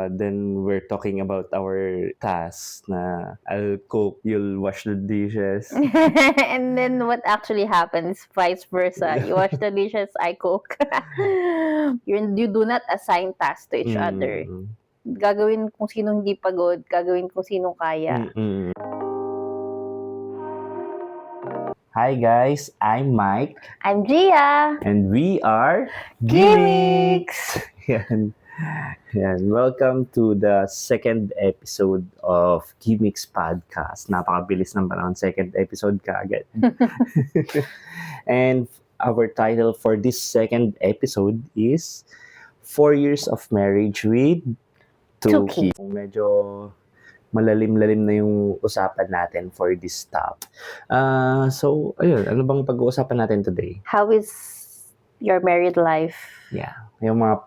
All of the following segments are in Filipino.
Then we're talking about our tasks na I'll cook, you'll wash the dishes. And then what actually happens, vice versa. You wash the dishes, I cook. You do not assign tasks to each other. Gagawin kung sino hindi pagod, gagawin kung sino kaya. Hi guys, I'm Mike. I'm Gia. And we are Gimmicks! Yan. Welcome to the second episode of Gimmicks Podcast. Napakabilis ng panahon, second episode kaagad. And our title for this second episode is 4 years of marriage with two kids. Medyo malalim-lalim na yung usapan natin for this topic. So, ayun, ano bang pag-uusapan natin today? How is your married life? Yeah, yung mga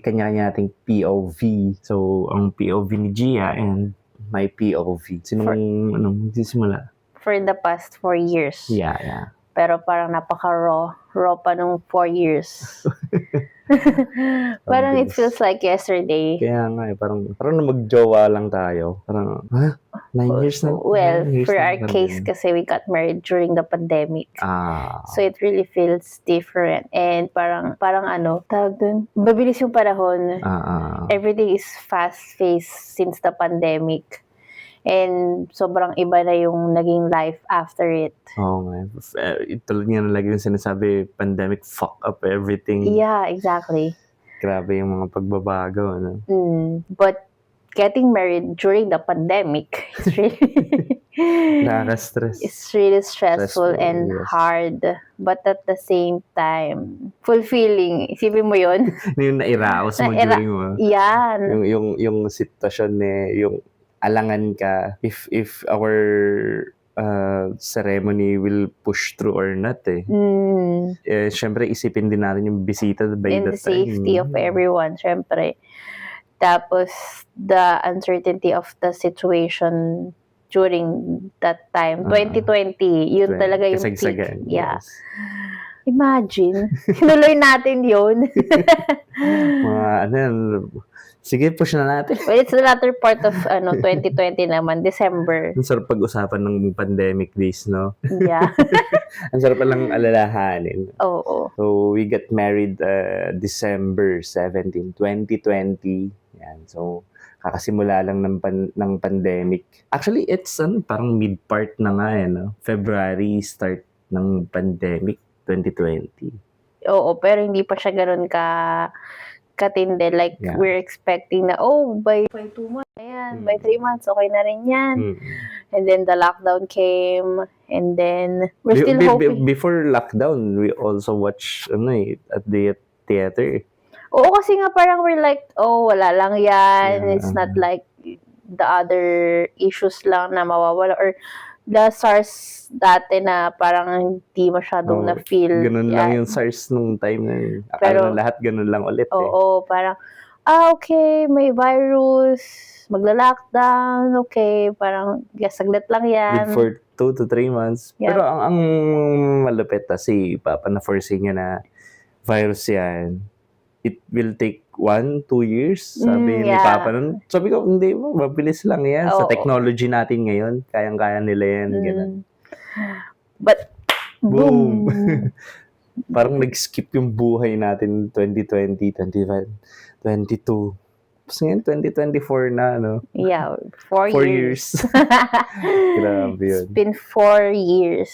kanya-kanya nating POV. So, ang POV ni Gia and my POV. Anong magsisimula? For the past 4 years. Yeah. Pero parang napaka-raw pa nung 4 years. Parang it feels like yesterday. Kaya nga parang na magjowa lang tayo. Parang, 9 years na? Well, 9 years for na our case kasi we got married during the pandemic. So it really feels different. And parang tawag dun, mabilis yung panahon. Everything is fast-paced since the pandemic. And sobrang iba na yung naging life after it. Oo nga. Tulad nga na lagi yung sinasabi, pandemic fuck up everything. Yeah, exactly. Grabe yung mga pagbabago. Ano? But getting married during the pandemic is really nakaka-stress. It's really stressful and hard. But at the same time, fulfilling. Isipin mo yun? Yung nairaos mo during mo. Yan. Yung sitwasyon yung alangan ka if our ceremony will push through or not syempre isipin din natin yung bisita by and the the safety of everyone, syempre. Tapos the uncertainty of the situation during that time, 2020, yun talaga yung peak. Yeah. Yes. Imagine, sinuloy natin yun. Sige, push na natin. Well, it's the latter part of 2020 naman, December. Ang sarap pag-usapan ng pandemic days, no? Yeah. Ang sarap palang alalahanin. Oo. So, we got married December 17, 2020. Yan. So, kakasimula lang ng pandemic. Actually, it's parang mid-part na nga, no? February start ng pandemic 2020. Oo, pero hindi pa siya ganun katindi. Like, we're expecting na, by 2 months, ayan, by 3 months, okay na rin yan. And then, the lockdown came, and then, we're still hoping. Before lockdown, we also watch, at the theater. Oo, kasi nga parang we're like, wala lang yan. It's not like the other issues lang na mawawala. Or, the SARS dati na parang hindi masyadong na-feel. Ganun lang yung SARS nung time na yun. Akala na lahat ganun lang ulit. Oo, parang, okay, may virus, magla-lockdown, okay, parang, saglit lang yan. For 2 to 3 months. Yep. Pero ang malupit si Papa na-forcing niya na virus yan. It will take 1-2 years, sabi ni Papa nun. Sabi ko, hindi mo, mabilis lang yan. Sa technology natin ngayon, kayang-kaya nila yan. Ganun. But, boom! Parang nag-skip yung buhay natin 2020, 2021, 2022. Tapos ngayon, 2024 na, no? Yeah, 4 years. Grabe yun. It's been 4 years.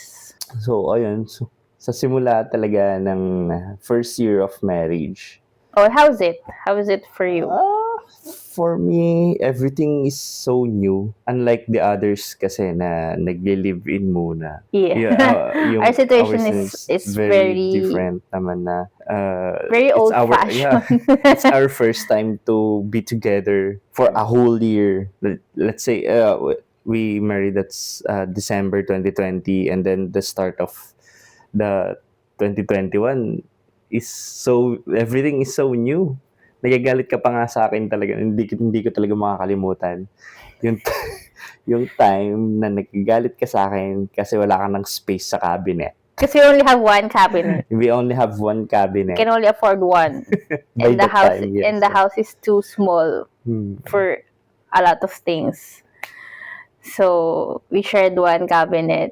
So, ayun. So, sa simula talaga ng first year of marriage. How's it? How is it for you? For me, everything is so new. Unlike the others kasi na nagle-live-in muna. Yeah. Our situation is very different naman na. Very old-fashioned. It's our first time to be together for a whole year. Let's say we married that's December 2020, and then the start of the 2021 everything is so new. Nagagalit ka pa nga sa akin talaga. Hindi ko talaga makakalimutan. Yung time na nagagalit ka sa akin kasi wala ka ng space sa cabinet. Because we only have one cabinet. We only have one cabinet. We can only afford one. By and the that house time, yes. and the house is too small for a lot of things. So we shared one cabinet.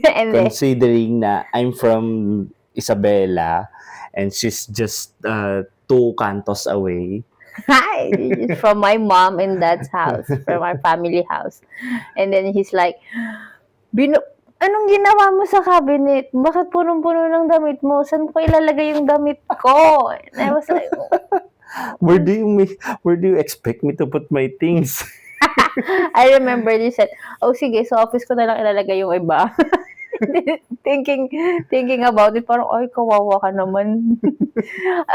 And considering na I'm from Isabela and she's just 2 cantos away. Hi, from my mom and dad's house, from our family house. And then he's like, anong ginawa mo sa cabinet? Bakit punong-puno ng damit mo? Saan ko ilalagay yung damit ko? And I was like, where do you expect me to put my things? I remember they said, oh sige, sa office ko na lang ilalagay yung iba. thinking about it, parang, ay, kawawa ka naman.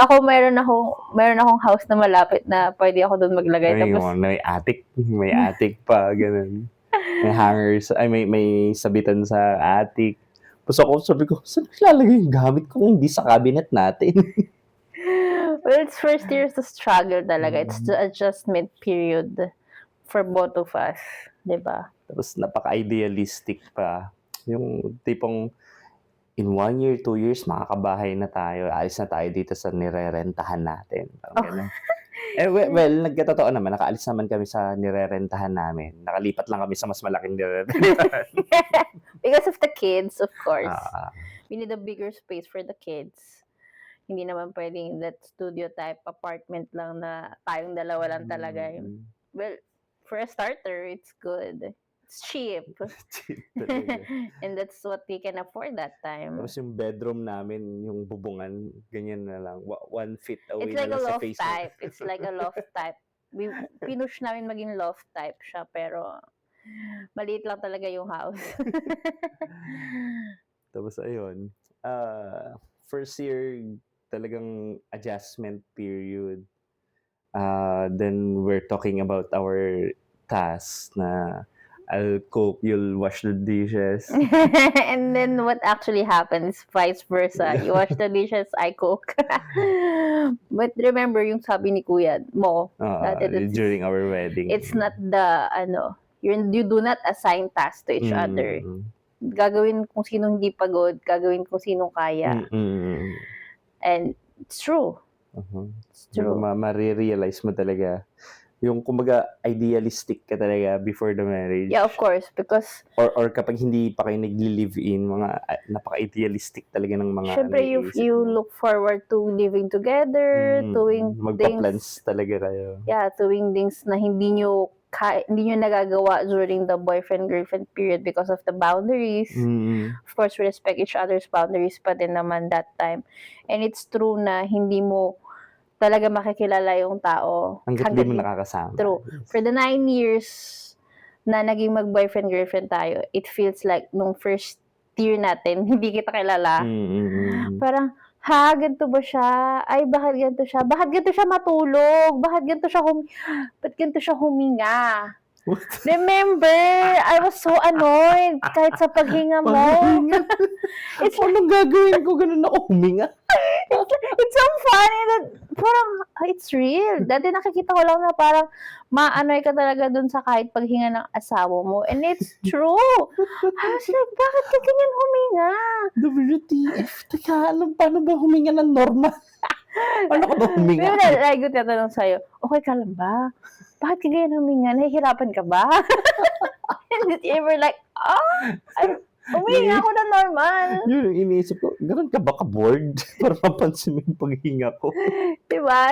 Ako, meron akong house na malapit na pwede ako doon maglagay. Ay, tapos, may attic pa, ganun. May hangers, may sabitan sa attic. Tapos ako, sabi ko, saan ilalagay yung gamit ko kung hindi sa cabinet natin? Well, it's first year's the struggle talaga. It's the adjustment period for both of us. Diba? Tapos napaka-idealistic pa. Yung tipong in 1 year, 2 years, makakabahay na tayo. Alis na tayo dito sa nirerentahan natin. Parang well, nagkatotoo naman. Nakaalis naman kami sa nirerentahan namin. Nakalipat lang kami sa mas malaking nirerentahan. Because of the kids, of course. We need a bigger space for the kids. Hindi naman pwedeng that studio type apartment lang na tayong dalawa lang talaga. Well, for a starter, it's good. It's cheap. And that's what we can afford that time. Tapos yung bedroom namin, yung bubungan, ganyan na lang. 1 feet away it's like na lang sa face. It's like a loft type. It's like a loft type. Pinush namin maging loft type siya, pero maliit lang talaga yung house. Tapos ayun, first year, talagang adjustment period. Then we're talking about our tasks na I'll cook, you'll wash the dishes. And then what actually happens, vice versa. You wash the dishes, I cook. But remember yung sabi ni Kuya mo, during our wedding. It's not you do not assign tasks to each other. Gagawin kung sino hindi pagod, gagawin kung sino kaya. And it's true. It's true. Ma-realize mo talaga yung kumbaga idealistic ka talaga before the marriage. Yeah, of course, because or kapag hindi pa kayo nagli-live-in, mga napaka-idealistic talaga ng mga syempre you look forward to living together, doing magpa-plans talaga kayo. Yeah, doing things na hindi nyo nagagawa during the boyfriend-girlfriend period because of the boundaries. Of course, we respect each other's boundaries pa din naman that time. And it's true na hindi mo talaga makikilala yung tao. Hanggat di mo nakakasama. True. For the 9 years na naging mag-boyfriend-girlfriend tayo, it feels like nung first year natin, hindi kita kilala. Parang, ganito ba siya? Ay, bakit ganito siya? Bakit ganito siya matulog? Bakit ganito siya huminga? Remember, I was so annoyed kahit sa paghinga mo. Anong gagawin ko? Ganun ako huminga. It's so funny that parang, it's real. Dati nakikita ko lang na parang maanoy ka talaga dun sa kahit paghinga ng asawa mo. And it's true. I was like, bakit ka ganyan huminga? WTF? Teka, paano ba huminga ng normal? Paano ka ba huminga? Pero like, tatanong sa'yo, okay ka lang ba? Bakit ka ganyan huminga? Nahihirapan ka ba? And you were like, huminga ako na normal. Yun, iniisip ko, gano'n ka ba ka-bored? Para mapansin mo yung paghinga ko. Diba?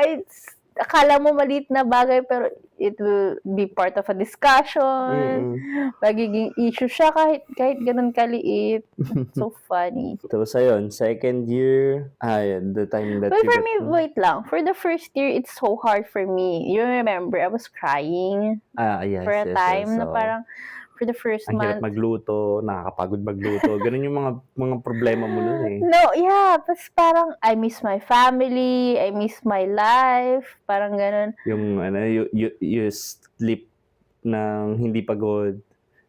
Akala mo maliit na bagay, pero it will be part of a discussion. Magiging issue siya kahit ganun kaliit. So funny. Tapos ayun, second year, the time that well, for me, wait lang. For the first year, it's so hard for me. You remember, I was crying yes, for a time na parang for the first month. Ang hirap magluto, nakakapagod magluto. Ganun yung mga problema mo nun eh. No, yeah. Tapos parang, I miss my family, I miss my life. Parang ganun. Yung, you sleep ng hindi pagod.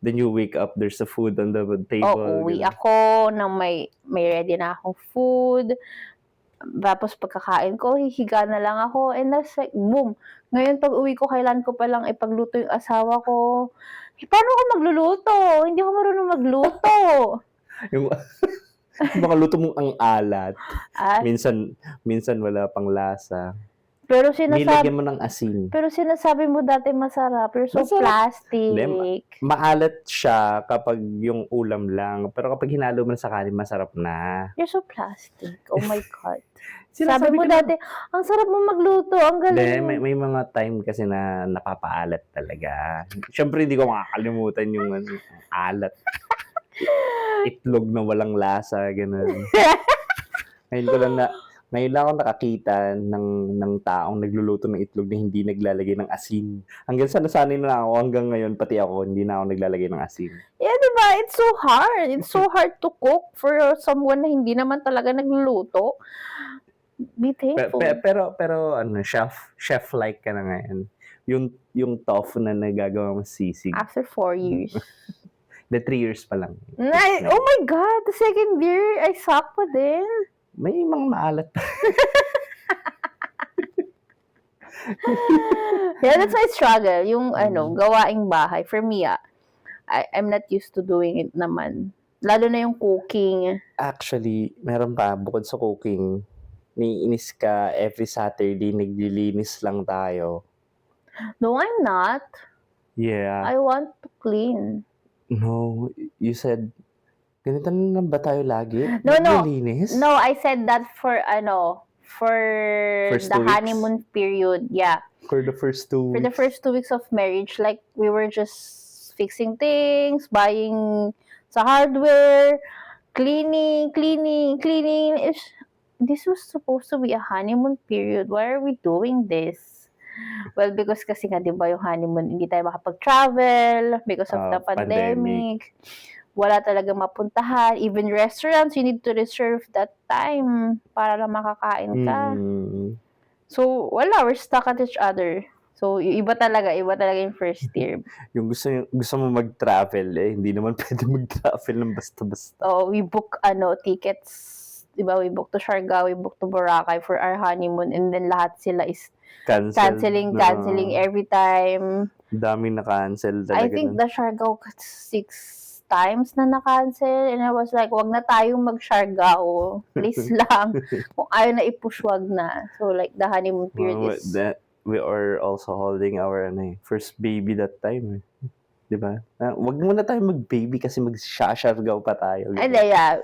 Then you wake up, there's a food on the table. Uwi ako nang may ready na akong food. Tapos pagkakain ko, hihiga na lang ako. And that's like, boom. Ngayon, pag uwi ko, kailan ko palang ipagluto yung asawa ko. Paano ako magluluto? Hindi ako marunong magluto. Baka luto mong ang alat. Ah, Minsan wala pang lasa. pero Nilagyan mo ng asin. Pero sinasabi mo dati masarap. You're so Masarap. plastic. Maalat siya kapag yung ulam lang. Pero kapag hinalo mo na sa kanin, masarap na. You're so plastic. Oh my God. Sinasabi Sabi mo ko na- dati, ang sarap mo magluto. Ang Hindi, galing. may mga time kasi na napapaalat talaga. Siyempre, hindi ko makakalimutan yung alat. Itlog na walang lasa, ganun. Ngayon lang ako nakakita ng taong nagluluto ng itlog na hindi naglalagay ng asin. Hanggang sa nasanay na ako, hanggang ngayon, pati ako, hindi na ako naglalagay ng asin. Yeah, diba? It's so hard. It's so hard to cook for someone na hindi naman talaga nagluluto. Be thankful. Pero chef-like ka na ngayon. Yung tofu na nagagawa mo sisig. After 4 years. The 3 years pa lang. Oh my God! The second year, I suck pa din. May mga maalat pa. Yeah, that's my struggle. Yung gawaing bahay. For me, I'm not used to doing it naman. Lalo na yung cooking. Actually, meron pa, bukod sa cooking, niinis ka every Saturday, naglilinis lang tayo. No, I'm not. Yeah. I want to clean. No, you said, ganito na lang ba tayo lagi? No. Naglilinis? No, I said that for First the 2 weeks? honeymoon period. Yeah. For the first 2 weeks? For the first 2 weeks of marriage, like, we were just fixing things, buying sa hardware, cleaning. This was supposed to be a honeymoon period. Why are we doing this? Well, because kasi nga, di ba, yung honeymoon, hindi tayo makapag-travel because of the pandemic. Wala talaga mapuntahan. Even restaurants, you need to reserve that time para lang makakain ka. So, wala, we're stuck at each other. So, iba talaga yung first year. Yung gusto mo mag-travel, hindi naman pwede mag-travel ng basta-basta. We book tickets. Diba, we book to Siargao, we book to Boracay for our honeymoon, and then lahat sila is canceling every time. Daming na-cancel talaga. I think the Siargao 6 times na na-cancel, and I was like, wag na tayong mag-Siargao. Please lang. Kung ayaw na i-push, wag na. So, like, the honeymoon period is... We are also holding our first baby that time. Diba? Wag muna tayo mag-baby kasi mag-Siargao pa tayo. And yeah,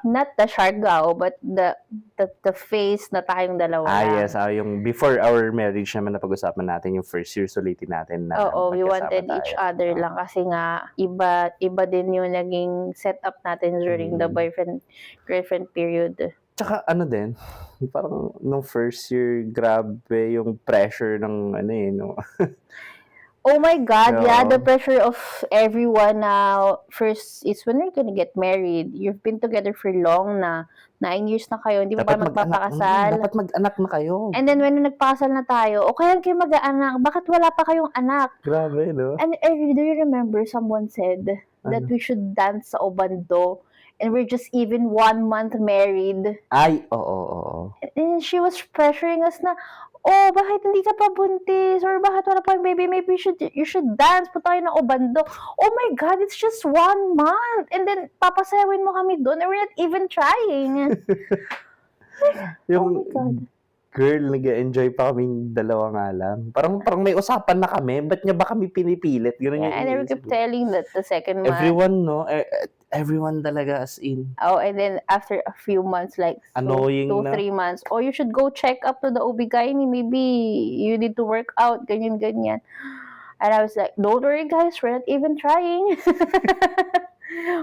not the Siargao, but the phase na tayong dalawa. Yes, yung before our marriage naman napag-usapan natin yung first year, sulitin natin na we wanted each other lang kasi nga iba din yung naging setup natin during the boyfriend-girlfriend period. Tsaka din, parang nung first year, grabe yung pressure ng no. Oh my God, yeah, the pressure of everyone now. First is when you're gonna get married. You've been together for long na. 9 years na kayo, hindi mo pa magpapakasal. Dapat mag-anak na kayo. And then when nagpakasal na tayo, kaya kayo mag-anak, bakit wala pa kayong anak? Grabe, no? And do you remember someone said that we should dance sa Obando? And we're just even 1 month married. Ay, oo. And she was pressuring us na, bakit hindi ka pa buntis? Or bakit wala pa yung baby? Maybe you should dance. Punta tayo ng Obando. Oh my God, it's just 1 month. And then, papasayawin mo kami doon. And we're not even trying. Yung, oh my God. Girl, nag-enjoy pa kaming dalawa nga lang. Parang may usapan na kami. Ba't niya ba kami pinipilit? Ganun and I kept telling that the second month. Everyone, no? Everyone talaga as in. And then after a few months, like annoying 2-3 months, you should go check up to the OB-GYN. Maybe you need to work out, ganyan. And I was like, don't worry guys, we're not even trying.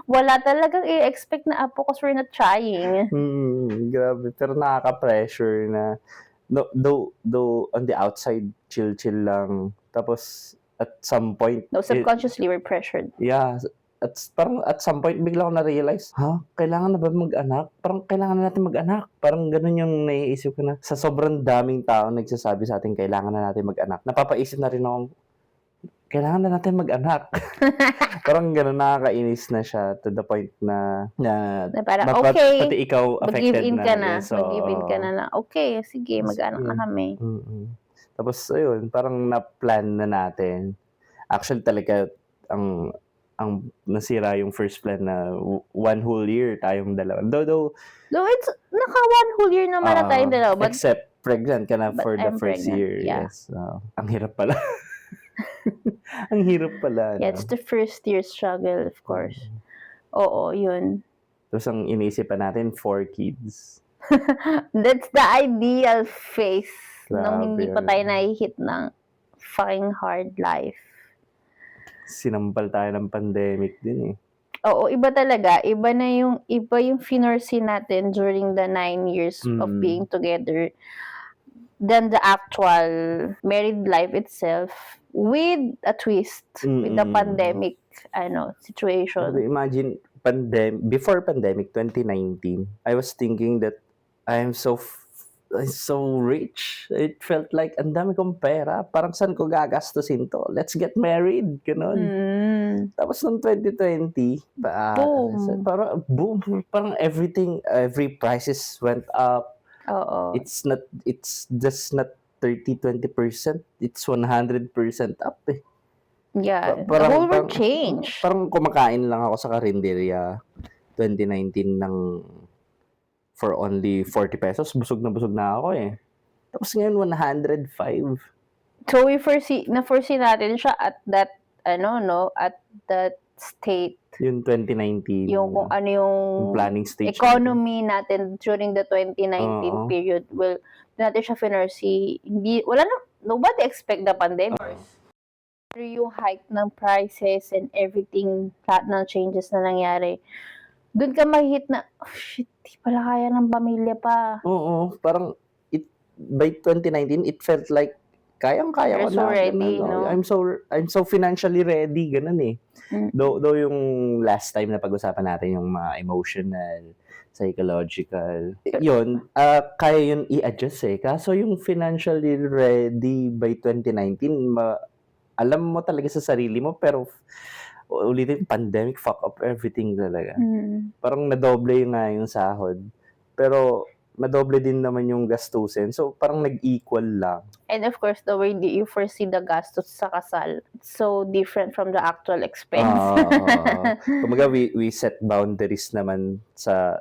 Wala talagang i-expect na apo kasi we're not trying. Grabe. Pero nakaka-pressure na though on the outside, chill lang. Tapos at some point... No, subconsciously we're pressured. Yeah. Parang at some point, bigla ko na-realize, kailangan na ba mag-anak? Parang kailangan na natin mag-anak. Parang ganun yung naiisip ko na sa sobrang daming tao nagsasabi sa atin, kailangan na natin mag-anak. Napapaisip na rin ako, kailangan na natin mag-anak. Parang ganun, nakakainis na siya to the point na parang, okay, pati ikaw affected na. Mag-give in ka na. Okay, sige, mag-anak na kami. Tapos, ayun, parang na-plan na natin. Actually, talaga, ang ang nasira yung first plan na 1 whole year tayong dalawa. Though it's naka 1 whole year naman na tayong dalawa. But, except pregnant ka na for the I'm first pregnant, year. yeah. Yes. Ang hirap pala. Ang hirap pala. Yeah, it's the first year struggle, of course. Oo, yun. Tapos ang iniisipan natin, 4 kids. That's the ideal phase nung Grabe hindi pa tayo nahihit ng fucking hard life. Sinampal tayo ng pandemic din eh. Oo, iba talaga. Iba yung finorsi natin during the 9 years of being together than the actual married life itself with a twist, with the pandemic situation. Imagine, before pandemic, 2019, I was thinking that I'm so rich. It felt like ang dami kong pera. Parang saan ko gagastusin to? Let's get married. Ganun. Tapos noong 2020, boom. Parang boom. Parang every prices went up. Oo. It's just not 30-20%. It's 100% up eh. Yeah, the whole world changed. Parang kumakain lang ako sa karinderya 2019 for only 40 pesos. Busog na ako eh. Tapos ngayon 105. So we foresee natin siya at that at that state. Yung 2019. Yung kung ano yung planning stage economy natin during the 2019 period. Well, natin siya finorsi. Nobody expect the pandemic. Yung hike ng prices and everything, lahat ng changes na nangyari, doon ka mahihit na, shit, di pala kaya ng pamilya pa. Oo, parang by 2019, it felt like kayang-kaya ko na. Ready, no? I'm so financially ready, ganun eh. Though yung last time na pag-usapan natin yung mga emotional, psychological, yun, kaya yun i-adjust eh. Kaso yung financially ready by 2019, alam mo talaga sa sarili mo, pero ulitin, pandemic, fuck up everything talaga. Parang nadoble nga yung sahod. Pero nadoble din naman yung gastusin. So, parang nag-equal lang. And of course, the way you foresee the gastos sa kasal, it's so different from the actual expense. Kumaga, we set boundaries naman sa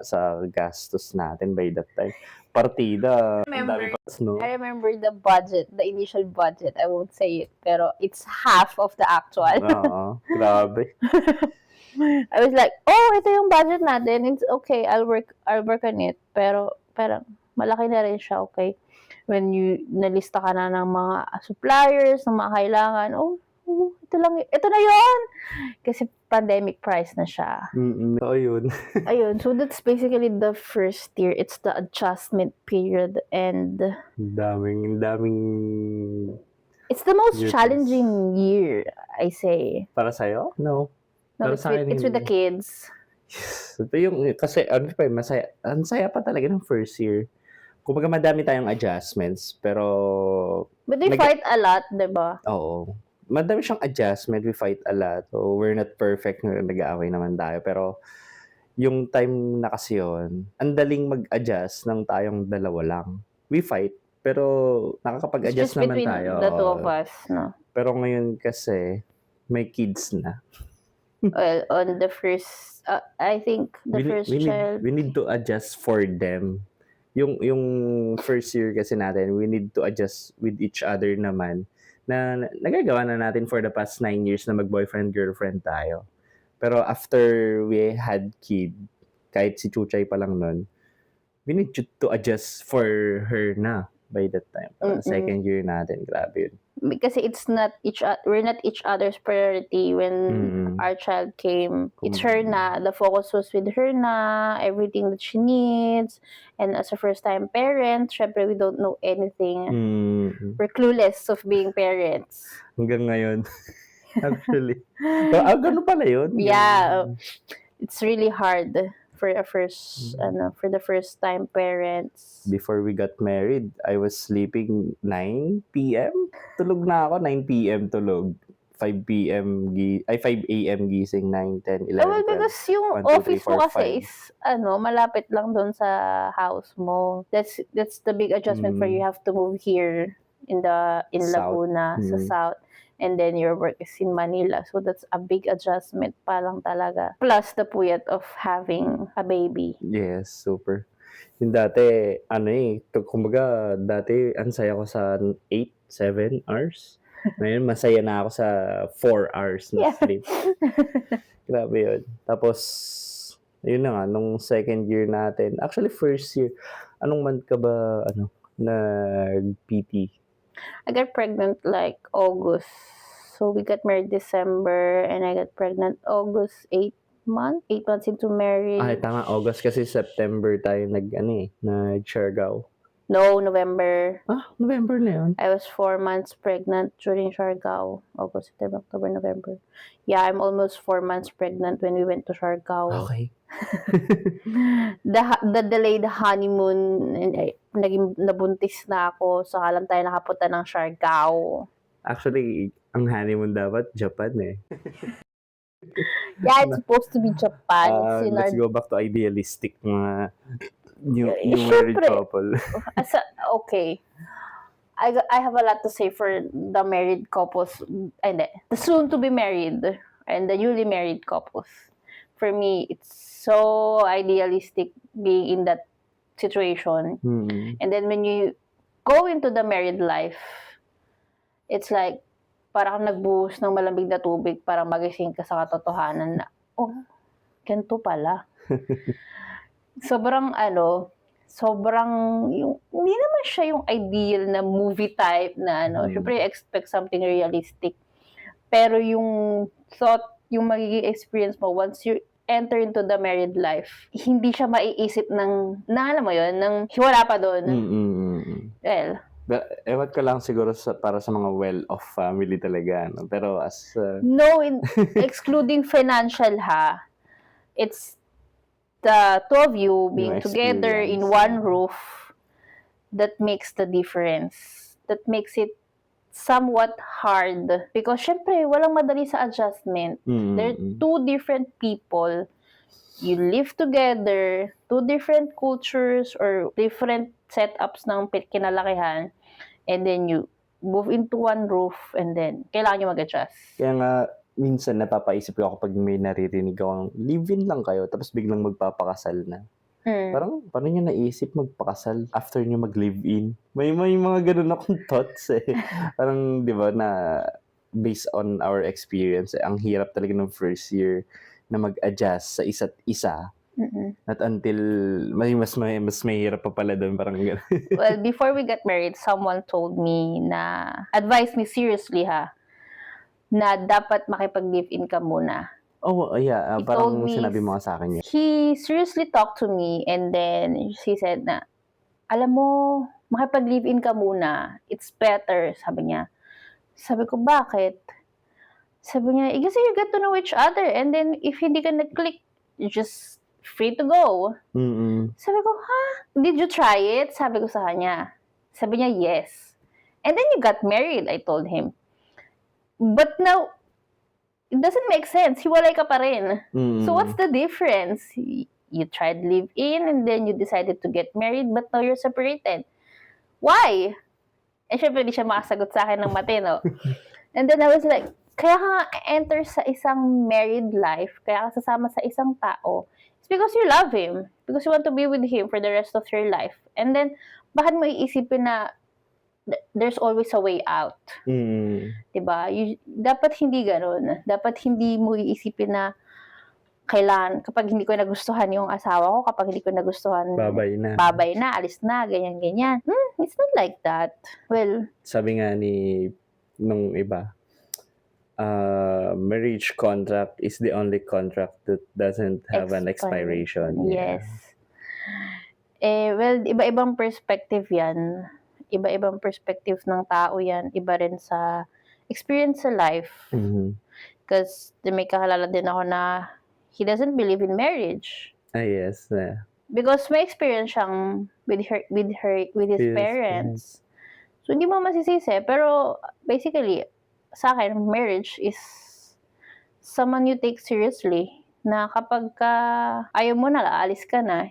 gastos natin by that time. Partida, I remember the budget, the initial budget. I won't say it, pero it's half of the actual. Grabe. I was like, ito yung budget natin. It's okay. I'll work on it. Pero malaki na rin siya, okay? When nalista ka na ng mga suppliers, ng mga kailangan, ito na yun! Kasi pandemic price na siya. Ayun. So that's basically the first year. It's the adjustment period and daming it's the most challenging year, I say. Para sa'yo? No, it's with the kids. Kasi masaya. Ang saya pa talaga ng first year. Kumbaga madami tayong adjustments, pero but we fight a lot, diba? Oo. Madami siyang adjustment, we fight a lot. So, we're not perfect, nag-aaway naman tayo. Pero, yung time na kasi yun, ang daling mag-adjust ng tayong dalawa lang. We fight, pero nakakapag-adjust naman tayo. The two of us, no? Pero ngayon kasi, may kids na. Well, on the first, I think first child... We need to adjust for them. Yung first year kasi natin, we need to adjust with each other naman na nagagawa na natin for the past 9 years na mag-boyfriend-girlfriend tayo. Pero after we had kid, kahit si Chuchay pa lang nun, we need to adjust for her na by that time. Second year natin, grabe yun. Kasi we're not each other's priority when our child came. It's her na. The focus was with her na. Everything that she needs. And as a first-time parent, syempre we don't know anything. We're clueless of being parents. Hanggang ngayon. Actually. So, ganun pala yun? Yeah. It's really hard for for the first time parents. Before we got married, I was sleeping 9 p.m. Tulog na ako, 9 p.m. tulog. 5 p.m. 5 a.m. gising, 9, 10, 11, well, because yung 1, 2, office 3, 4, mo kasi is, malapit lang doon sa house mo. That's the big adjustment for you have to move here in South. Laguna, sa South. And then your work is in Manila. So that's a big adjustment pa lang talaga. Plus the puyat of having a baby. Yes, super. Yung dati, kumbaga, dati, ang saya ko sa 8, 7 hours. Ngayon, masaya na ako sa 4 hours na sleep. Grabe yun. Tapos, yun na nga, nung second year natin, actually first year, anong month ka ba, nag-PT? I got pregnant like August. So we got married December and I got pregnant August 8 months into marriage. Ay, tama, August kasi September tayo nag-Siargao. No, November. November na yun. I was 4 months pregnant during Siargao. August, September, October, November. Yeah, I'm almost 4 months pregnant when we went to Siargao. Okay. the delayed honeymoon, nabuntis na ako, saka lang tayo nakapunta ng Siargao. Actually, ang honeymoon dapat Japan eh. Yeah, it's supposed to be Japan. Let's go back to idealistic mga new married couple. Okay. I have a lot to say for the married couples, the soon to be married and the newly married couples. For me, it's so idealistic being in that situation. And then when you go into the married life, it's like parang nagbuhos ng malamig na tubig para magising ka sa katotohanan na, ganito pala. Sobrang hindi naman siya yung ideal na movie type na syempre expect something realistic. Pero yung thought, yung magiging experience mo once you enter into the married life, hindi siya maiisip alam mo yun, wala pa doon. Well, ewan ko lang siguro para sa mga well-off family talaga. No? Pero no, excluding financial it's the two of you being together in one roof that makes the difference. That makes it somewhat hard. Because syempre, walang madali sa adjustment. They're two different people. You live together, two different cultures or different setups ng kinalakihan, and then you move into one roof and then kailangan nyo mag-adjust. Kaya nga, minsan napapaisip ko kapag may naririnig ako, live-in lang kayo, tapos biglang magpapakasal na. Parang, paano nyo naisip magpakasal after nyo mag-live-in? May mga ganun akong thoughts eh. Parang, di ba, na based on our experience, ang hirap talaga ng first year na mag-adjust sa isa't isa. Not until, mas mahirap pa pala doon, parang gano'n. Well, before we got married, someone told me advised me seriously na dapat makipag-live-in ka muna. Oh, yeah. Parang sinabi mo sa akin yun. He seriously talked to me and then he said na, alam mo, makipag-live-in ka muna. It's better, sabi niya. Sabi ko, bakit? Sabi niya, kasi you get to know each other and then if hindi ka nag-click, you're just free to go. Sabi ko, did you try it? Sabi ko sa kanya. Sabi niya, yes. And then you got married, I told him. But now, it doesn't make sense. Hiwalay ka pa rin. So what's the difference? You tried live-in and then you decided to get married but now you're separated. Why? Eh, syempre, di siya makasagot sa akin ng matino. And then I was like, kaya ka enter sa isang married life, kaya ka sasama sa isang tao, it's because you love him. Because you want to be with him for the rest of your life. And then, bakit mo iisipin na there's always a way out. Diba? Dapat hindi ganun. Dapat hindi mo iisipin na kailan, kapag hindi ko nagustuhan yung asawa ko, kapag hindi ko nagustuhan, babay na, alis na, ganyan. It's not like that. Well, sabi nga nung iba, marriage contract is the only contract that doesn't have an expiration. Yes. Well, iba-ibang perspective yan. Iba-ibang perspective ng tao yan. Iba rin sa experience sa life. Because may kakalala din ako na he doesn't believe in marriage. Yes. Because may experience siyang with his parents. So, hindi mo masisisi. Pero, basically, sa akin, marriage is someone you take seriously. Na kapag ayaw mo na, aalis ka na.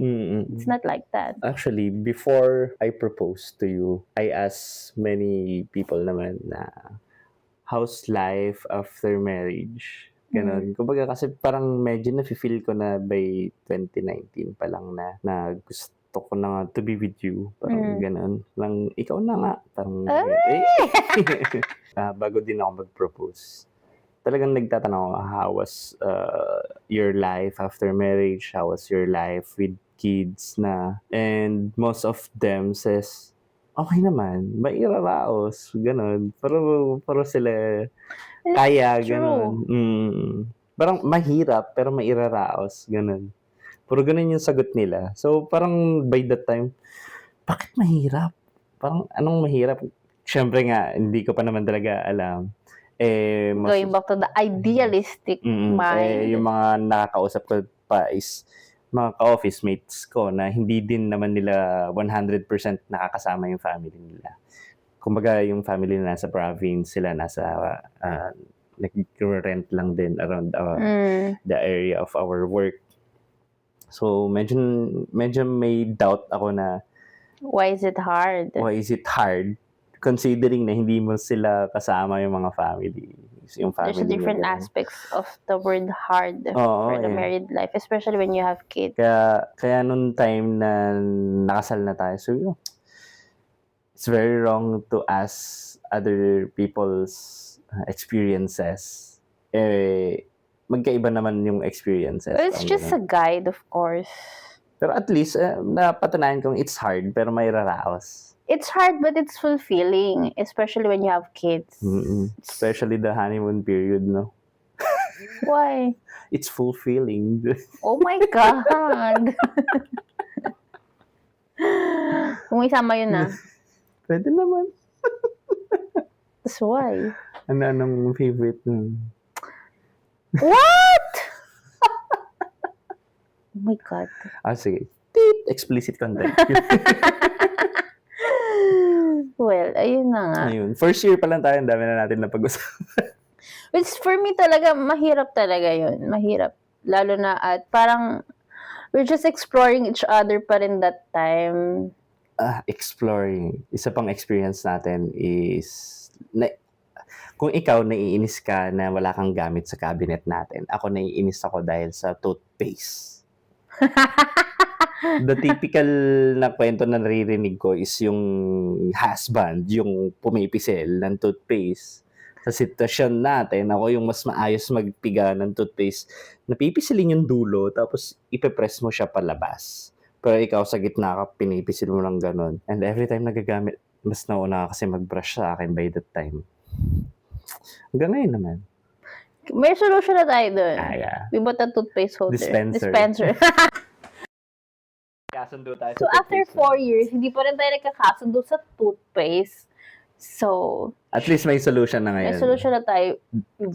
It's not like that. Actually, before I proposed to you, I asked many people naman na how's life after marriage? Ganon. Kumbaga kasi parang medyo na-feel ko na by 2019 pa lang na gusto ko na nga to be with you. Parang ganon. Lang, ikaw na nga. Parang, bago din ako mag-propose. Talagang nagtatanong ako, how was your life after marriage? How was your life with kids na? And most of them says, okay naman, mairaraos, ganon. Pero sila, kaya, ganon. Parang mahirap, pero mairaraos, ganon. Pero ganon yung sagot nila. So, parang by that time, bakit mahirap? Parang anong mahirap? Siyempre nga, hindi ko pa naman talaga alam. Going back to the idealistic mind. Yung mga nakakausap ko pa is mga ka-office mates ko na hindi din naman nila 100% nakakasama yung family nila. Kumbaga yung family nila nasa province, sila nasa nag-rent lang din around the area of our work. So medyo may doubt ako na why is it hard? Considering na hindi mo sila kasama yung mga family. There's different aspects of the word hard for the married life, especially when you have kids. Kaya nung time na nakasal na tayo, so it's very wrong to ask other people's experiences. Magkaiba naman yung experiences. It's just a guide, of course. Pero at least, napatunayan kong it's hard, pero may raraos. It's hard, but it's fulfilling, especially when you have kids. Especially the honeymoon period, no? Why? It's fulfilling. Oh my God! Kung isama yun na. Pwede naman. That's why. Anong favorite mo? What? Oh my God. Sige. Explicit content. Well, ayun na nga. Ayun. First year pa lang tayo, ang dami na natin na pag-usapan. Which for me talaga, mahirap talaga yun. Mahirap. Lalo na at parang we're just exploring each other pa rin that time. Exploring. Isa pang experience natin is kung ikaw naiinis ka na wala kang gamit sa cabinet natin, ako naiinis ako dahil sa toothpaste. The typical na kwento na naririnig ko is yung husband, yung pumipisil ng toothpaste. Sa sitwasyon natin, ako yung mas maayos magpiga ng toothpaste, napipisilin yung dulo, tapos ipepress mo siya palabas. Pero ikaw sa gitna ka, pinipisil mo lang ganun. And every time nagagamit, mas nauna ka kasi mag-brush sa akin by that time. Hanggang ngayon naman. May solution na tayo dun. Yeah. We bought a toothpaste holder. Dispenser. Kasundo tayo so after 4 years, hindi pa rin tayo nagkakasundo sa toothpaste. So, at least may solution na ngayon. May solution na tayo.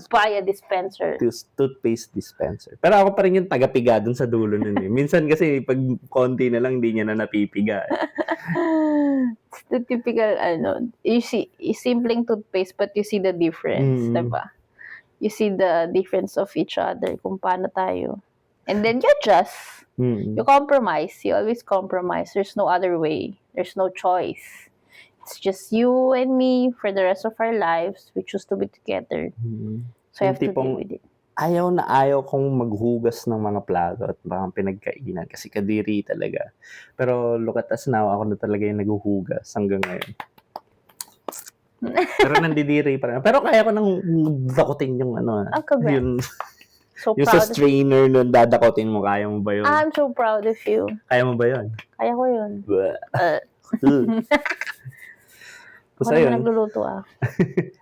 Buy a dispenser. Toothpaste dispenser. Pero ako pa rin yung taga-piga dun sa dulo nun eh. Minsan kasi pag konti na lang, hindi niya na napipiga. It's the typical, you see, simpleng toothpaste, but you see the difference, diba? You see the difference of each other, kung paano tayo. And then you adjust. You compromise. You always compromise. There's no other way. There's no choice. It's just you and me for the rest of our lives. We choose to be together. So you have to deal with it. Ayaw na ayaw kong maghugas ng mga plato at baka pinagkainan kasi kadiri talaga. Pero look at us now, ako na talaga yung naghuhugas hanggang ngayon. Pero nandidiri pa rin. Pero kaya ko nang dakutin yung yun. So yung sa strainer nun, dadakotin mo, kaya mo ba yun? I'm so proud of you. Kaya mo ba yun? Kaya ko yun. Basta yun. Ako naman nagluluto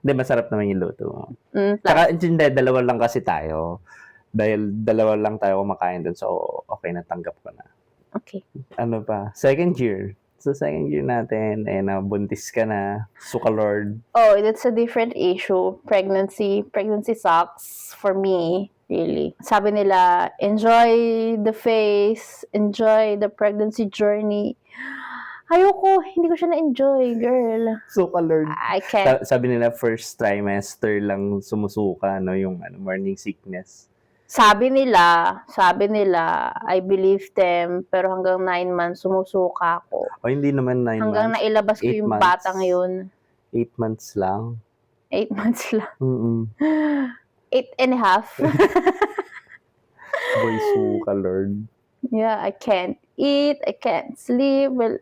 Hindi, masarap naman yung luto mo. Saka, hindi, dalawa lang kasi tayo. Dahil dalawa lang tayo kumakain dun, so okay, natanggap ko na. Okay. Ano pa? Second year. So, second year natin, buntis ka na, suka lord. Oh, that's a different issue. Pregnancy sucks for me. Really. Sabi nila, enjoy the phase, enjoy the pregnancy journey. Ayoko, hindi ko siya na-enjoy, girl. Suka lord. I can't. Sabi nila, first trimester lang sumusuka, yung morning sickness. sabi nila, I believe them, pero hanggang 9 months sumusuka ako. O hindi naman 9 Hanggang months. nailabas ko 8 yung months. batang yun. 8 months lang. 8 months lang. 8 and a half. Boy, suka, Lord. Yeah, I can't eat, I can't sleep. Well,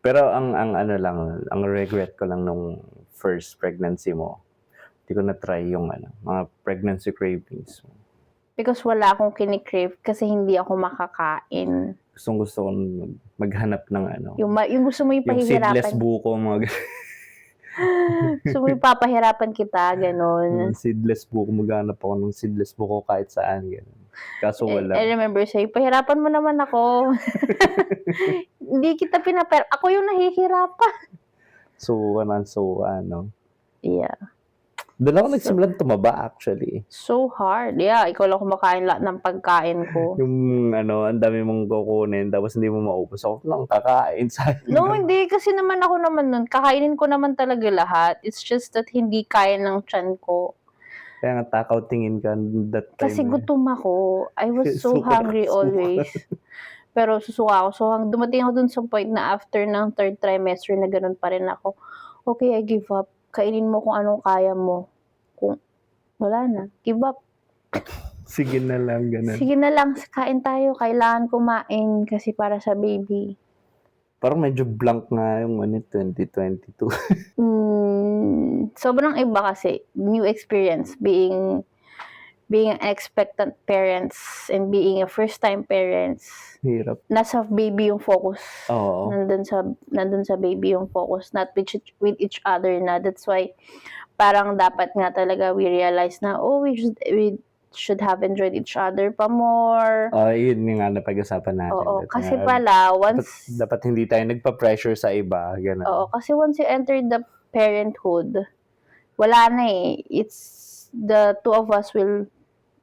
pero ang ano lang, ang regret ko lang nung first pregnancy mo, hindi ko na-try yung mga pregnancy cravings. Because wala akong kinikrave kasi hindi ako makakain. Gusto ko maghanap ng Yung gusto mo yung pahihirapan. Yung seedless buko, mga gusto mo yung papahirapan kita, ganun. Seedless buko, maghanap ako ng seedless buko kahit saan, ganun. Kaso wala. I remember sa'yo, pahirapan mo naman ako. Hindi kita ako yung nahihirapan. So, Yeah. Doon ako nagsimulang tumaba, actually. So hard. Yeah, ikaw lang kumakain lahat ng pagkain ko. Yung, ang dami mong kukunin, tapos hindi mo maubos. Ako lang kakain sa No, hindi. Kasi ako naman nun. Kakainin ko naman talaga lahat. It's just that hindi kaya ng tiyan ko. Kaya nga, takaw tingin ka that time. Kasi gutom ako. I was so hungry always. Pero susuka ako. So, dumating ako dun sa point na after ng 3rd trimester na ganun pa rin ako. Okay, I give up. Kainin mo kung anong kaya mo. Kung wala na, give up. Sige na lang, ganun. Sige na lang, kain tayo. Kailangan kumain kasi para sa baby. Parang medyo blank nga yung 2022. Sobrang iba kasi. New experience. Being an expectant parents and being a first-time parents. Hirap. Nasa baby yung focus. Oo. Nandun sa baby yung focus. Not with each other na. That's why parang dapat nga talaga we realize na, we should have enjoyed each other pa more. Yun yung nga napag-usapan natin. Oo, kasi pala, dapat hindi tayo nagpa-pressure sa iba, gano'n. Oo, kasi once you enter the parenthood, wala na eh. It's, the two of us will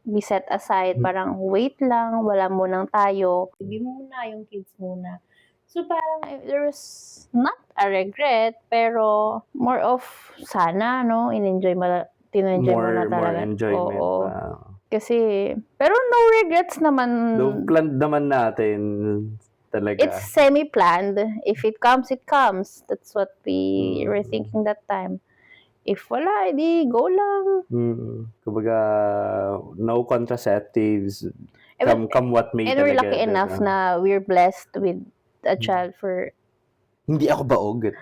be set aside. Parang, wait lang, wala munang tayo. Sige muna, yung kids muna. So, parang, there's not a regret, pero more of, sana, tinenjoy mo na talaga. More enjoyment. Kasi, pero no regrets naman. No, planned naman natin talaga. It's semi-planned. If it comes, it comes. That's what we were thinking that time. If wala, edi go lang. Kumbaga, no contraceptives. Come what may. And we're lucky enough na we're blessed with a child for... Hindi ako baog.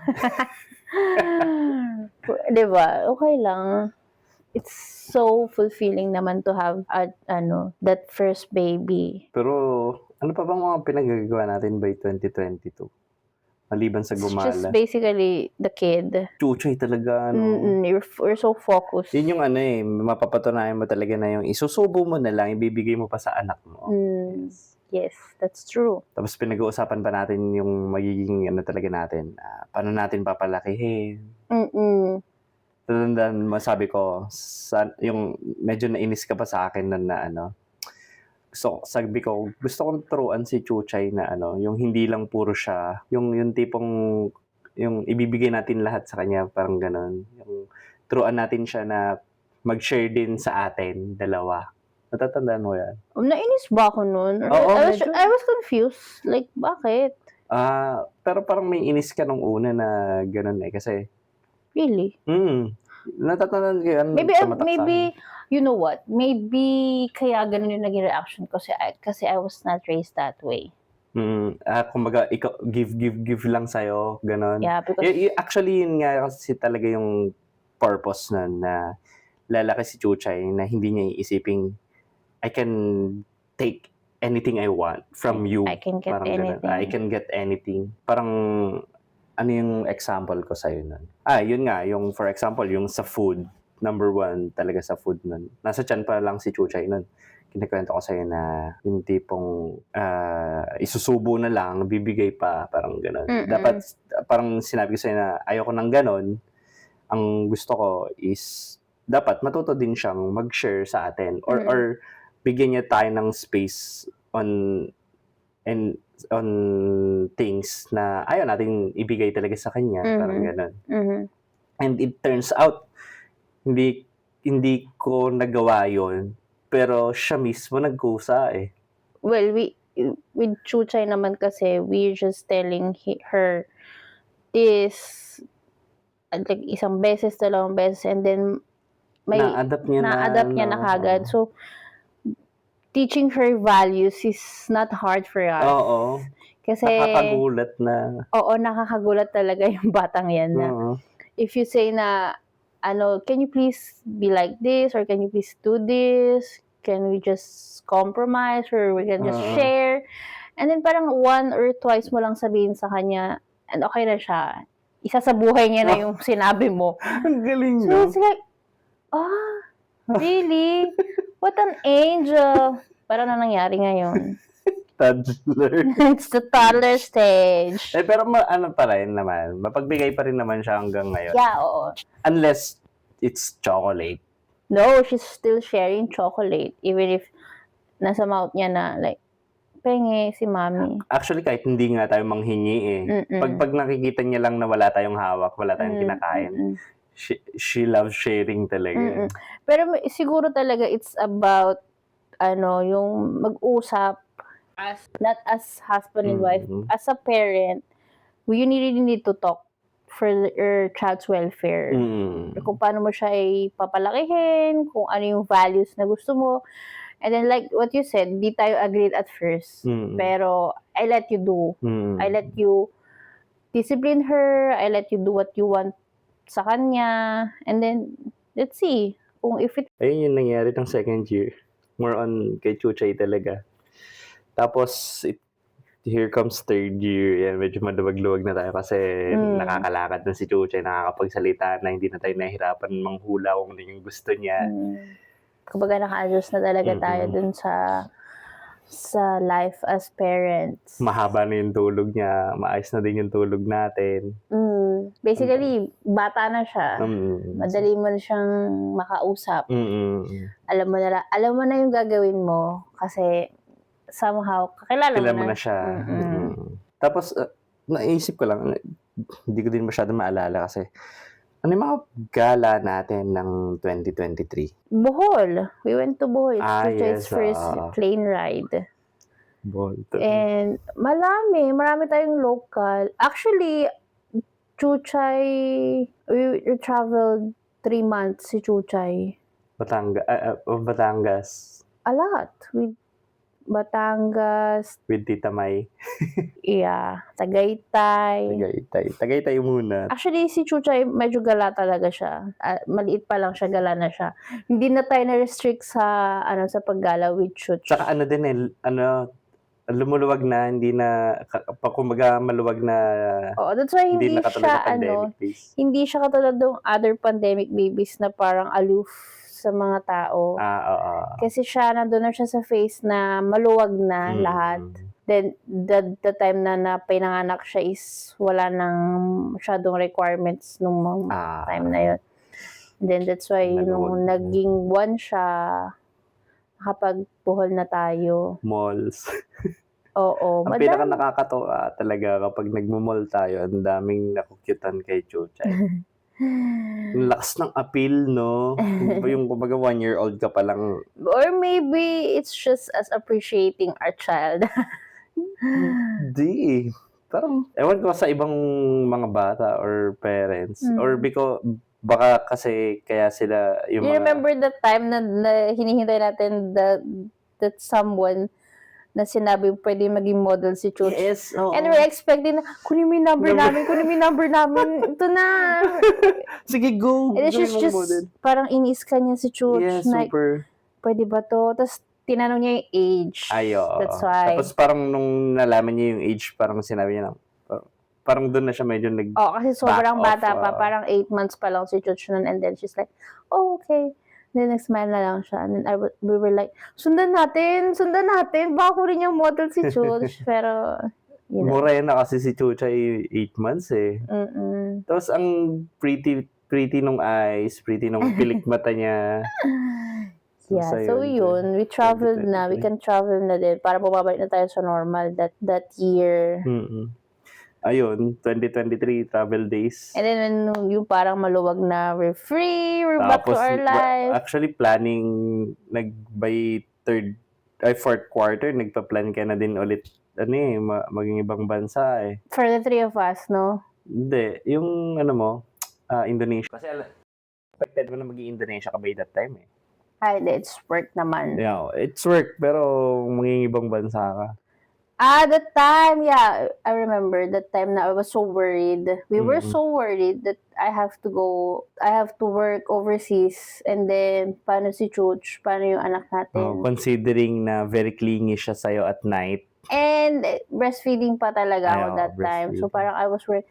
Diba? Okay lang. It's so fulfilling naman to have that first baby. Pero ano pa bang mga pinagagawa natin by 2022? Maliban sa gumala. It's just basically the kid. Chuchoy talaga. We're so focused. Yun yung mapapatunayan mo talaga na yung isusubo mo na lang, ibibigay mo pa sa anak mo. Yes, that's true. Tapos pinag-uusapan pa natin yung magiging talaga natin. Paano natin papalakihin. Tandaan mo, sabi ko, yung medyo nainis ka pa sa akin na sabi ko, gusto kong turuan si Chuchay na yung hindi lang puro siya, yung tipong, yung ibibigay natin lahat sa kanya, parang ganon. Yung turuan natin siya na mag-share din sa atin, dalawa. Natatandaan mo yan? Nainis ba ako nun? I was confused. Like, bakit? Pero parang may inis ka nung una na ganon kasi really? Natatandaan ko yan. Maybe, you know what? Maybe kaya ganun yung naging reaction ko kasi I was not raised that way. Kumbaga, ikaw, give lang sa'yo, ganon. Yeah, because... Actually, yun nga kasi talaga yung purpose na lalaki si Chuchay na hindi niya iisiping, I can take anything I want from you. I can get anything. I can get anything. Parang, ano yung example ko sa'yo nun? Yun nga, yung for example, yung sa food, number 1 talaga sa food nun. Nasa tiyan pa lang si Chuchay nun. Kinikwento ko sa'yo na yung tipong isusubo na lang, bibigay pa, parang gano'n. Dapat, parang sinabi ko sa'yo na ayoko ng gano'n. Ang gusto ko is, dapat matuto din siyang mag-share sa atin. Or bigyan niya tayo ng space on things na ayaw natin ibigay talaga sa kanya, parang gano'n. And it turns out, hindi ko nagawa yon, Pero siya mismo nagkusa eh. Well, with Chuchay naman kasi, we're just telling her this like isang beses, dalawang beses, and then na-adapt niya na kagad. So, teaching her values is not hard for us. Oo. Kasi, nakakagulat na. Oo, nakakagulat talaga yung batang yan na. If you say na, can you please be like this, or can you please do this? Can we just compromise, or we can just share? And then parang one or twice mo lang sabihin sa kanya, and okay na siya. Isa sa buhay niya na yung sinabi mo. Ang galing, so it's like, really? What an angel! Parang na nangyari ngayon. Toddler. It's the toddler stage. Pero pa rin naman, mapagbigay pa rin naman siya hanggang ngayon. Yeah, oo. Unless it's chocolate. No, she's still sharing chocolate. Even if nasa mouth niya na, like, penge si mami. Actually, kahit hindi nga tayo manghingi eh. Pag nakikita niya lang na wala tayong hawak, wala tayong kinakain, she loves sharing talaga. Pero siguro talaga it's about, yung mag-usap, not as husband and wife, as a parent, we really need to talk for your child's welfare. Kung paano mo siya papalakihin, kung ano yung values na gusto mo. And then like what you said, di tayo agreed at first. Pero I let you do. I let you discipline her. I let you do what you want sa kanya. And then, let's see. Kung if it... Ayun yung nangyari ng second year. More on kay Chuchay talaga. Tapos, here comes third year. Yan, medyo maluwag-luwag na tayo kasi nakakalakad na si Chuchay, nakakapagsalita na, hindi na tayo nahihirapan manghula kung ano yung gusto niya. Kumbaga naka-adjust na talaga tayo dun sa life as parents. Mahaba na yung tulog niya, maayos na din yung tulog natin. Basically, bata na siya. Madali mo na siyang makausap. Alam mo na yung gagawin mo kasi somehow, kakilala mo na siya. Tapos, naisip ko lang, hindi ko din masyado maalala kasi, ano yung mga gala natin ng 2023? Bohol. We went to Bohol. It's Chuchay's first plane ride. Bohol. And marami tayong local. Actually, Chuchay, we traveled 3 months si Chuchay. Batangas. A lot. Batangas. With Tita May. Yeah. Tagaytay. Tagaytay muna. Actually, si Chuchay, medyo gala talaga siya. Maliit pa lang siya, gala na siya. Hindi na tayo na-restrict sa paggala with Chuchay. Tsaka lumuluwag na, hindi na, kumbaga maluwag na. That's why hindi siya katulad ng other pandemic babies na parang aloof sa mga tao. Kasi siya, nandun na siya sa phase na maluwag na lahat. Then, the time na pinanganak siya is wala nang masyadong requirements nung time na yun. Then, that's why, nung naging buwan siya, nakapagbuhol na tayo. Malls. Oo. Ang pinaka nakakatuwa talaga kapag nagmumall tayo, ang daming nakukyutan kay Chuchay. Ang lakas ng appeal, no? Yung kumbaga 1-year-old ka pa lang. Or maybe it's just us appreciating our child. Di. Parang, ewan ko sa ibang mga bata or parents. Or because, baka kasi kaya sila yung You remember the time na hinihintay natin that someone na sinabi pwede maging model si Chuch. Yes, oo. And we're expecting na, kunin mo yung number namin. Ito na. Sige, go. And it's just parang iniis ka niya si Chuch. Yes, super. Pwede ba to? Tapos, tinanong niya yung age. That's why. Tapos parang nung nalaman niya yung age, parang sinabi niya lang, parang doon na siya medyo kasi sobrang bata pa. Parang 8 months pa lang si Chuch nun. And then she's like, oh, okay. Then, nag-smile na lang siya. And then, we were like, sundan natin. Baka ko rin yung model si Chuch. Pero, Morena kasi si Chuch ay 8 months eh. Tapos, ang pretty nung eyes, pretty nung pilik mata niya. So yun. We traveled na. We can travel na din. Para bumabalik na tayo sa normal that year. ayun, 2023 travel days. And then when yung parang maluwag na we're free, we're back to our life. Actually planning by fourth quarter, nagpa-plan ka na din ulit maging ibang bansa eh. For the three of us, no? Hindi, yung Indonesia. Kasi expected mo na maging Indonesia ka by that time eh. Ay, it's work naman. Yeah, it's work, pero maging ibang bansa ka. That time, yeah, I remember that time na I was so worried. We were so worried that I have to work overseas, and then paano si Chuch, paano yung anak natin. Considering na very clingy siya sa'yo at night. And breastfeeding pa talaga ako that time. So parang I was worried,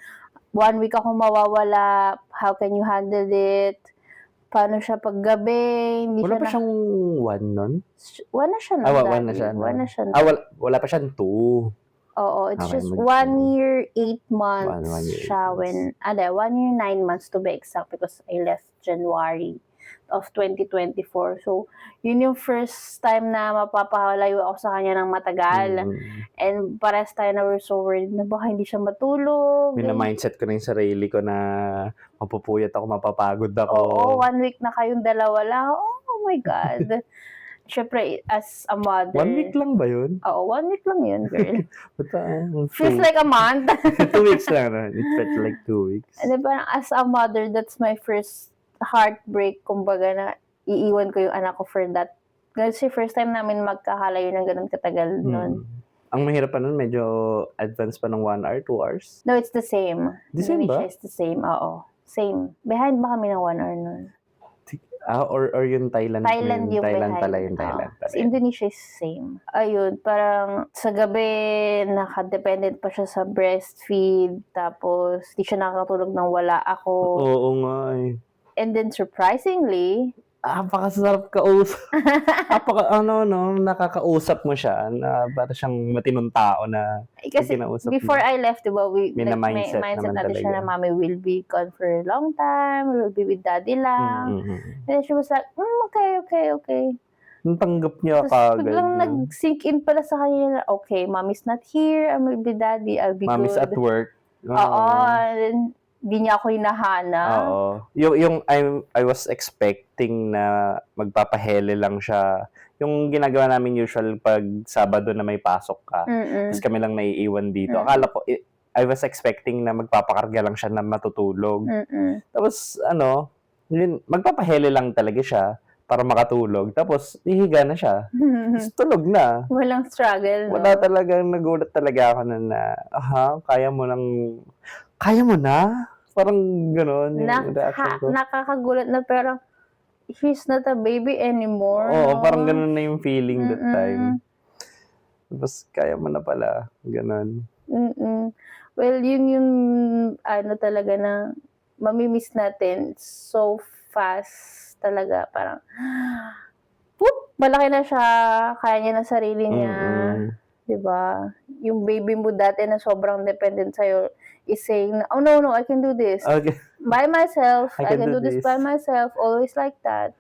1 week ako mawawala, how can you handle it? Paano siya paggabi? Wala pa siyang 1 nun? 1 na siya nun. 1 na siya. 1 na siya. Wala pa siyang 2. Oo, it's Okay, just 1 year, 8 months siya when, 1 year, 9 months to be exact, because I left January of 2024. So, yun yung first time na mapapalayo ako sa kanya ng matagal. And pares tayo na we're so worried na baka hindi siya matulog. Mina-mindset ko na yung sarili ko na mapupuyat ako, mapapagod ako. Oo, 1 week na kayong dalawa lang. Oh my God. Siyempre, as a mother. 1 week lang ba yun? Oo, 1 week lang yun, girl. But, feels like a month. 2 weeks lang. No? It felt like 2 weeks. And then parang as a mother, that's my first heartbreak. Kumbaga na iiwan ko yung anak ko for that. Kasi first time namin magkakalayo ng ganun katagal nun. Ang mahirap pa nun, medyo advance pa ng 1 hour, 2 hours? No, it's the same. The same ba? It's the same, oo. Same. Behind ba kami ng 1 hour nun? Or yung Thailand? Thailand yung Thailand behind. pala yung Thailand. Sa Indonesia is same. Ayun, parang sa gabi, nakadependent pa siya sa breastfeed. Tapos, di siya nakakatulog nang wala ako. Oo nga eh. And then, surprisingly, napakasarap kausap. Nakakausap mo siya na para siyang matinong tao na kasi before I left, diba, may mindset natin siya na mommy will be gone for a long time, we will be with daddy lang. And then she was like, okay. Nung tanggap niya kagad. Biglang nag-sink in pala sa kanya na, okay, mommy's not here, I'm with daddy, I'll be mommy's good. Mommy's at work. Oo, and di niya ako hinahanap. Oo. Yung I was expecting na magpapahele lang siya. Yung ginagawa namin usual pag Sabado na may pasok ka. Tapos kami lang naiiwan dito. Akala ko, I was expecting na magpapakarga lang siya na matutulog. Tapos, yun, magpapahele lang talaga siya para makatulog. Tapos, ihiga na siya. Tapos, tulog na. Walang struggle, no? Wala talagang, nagulat talaga ako na, kaya mo na? Parang gano'n. Nakakagulat na parang, he's not a baby anymore. Oo, parang gano'n na yung feeling that time. Tapos, kaya mo na pala. Gano'n. Well, yun yung, talaga na, mamimiss natin so fast talaga. Parang, whoop, malaki na siya, kaya niya na sarili niya. Diba? Yung baby mo dati na sobrang dependent sa'yo is saying, oh no, I can do this. Okay. By myself. I can do this by myself. Always like that.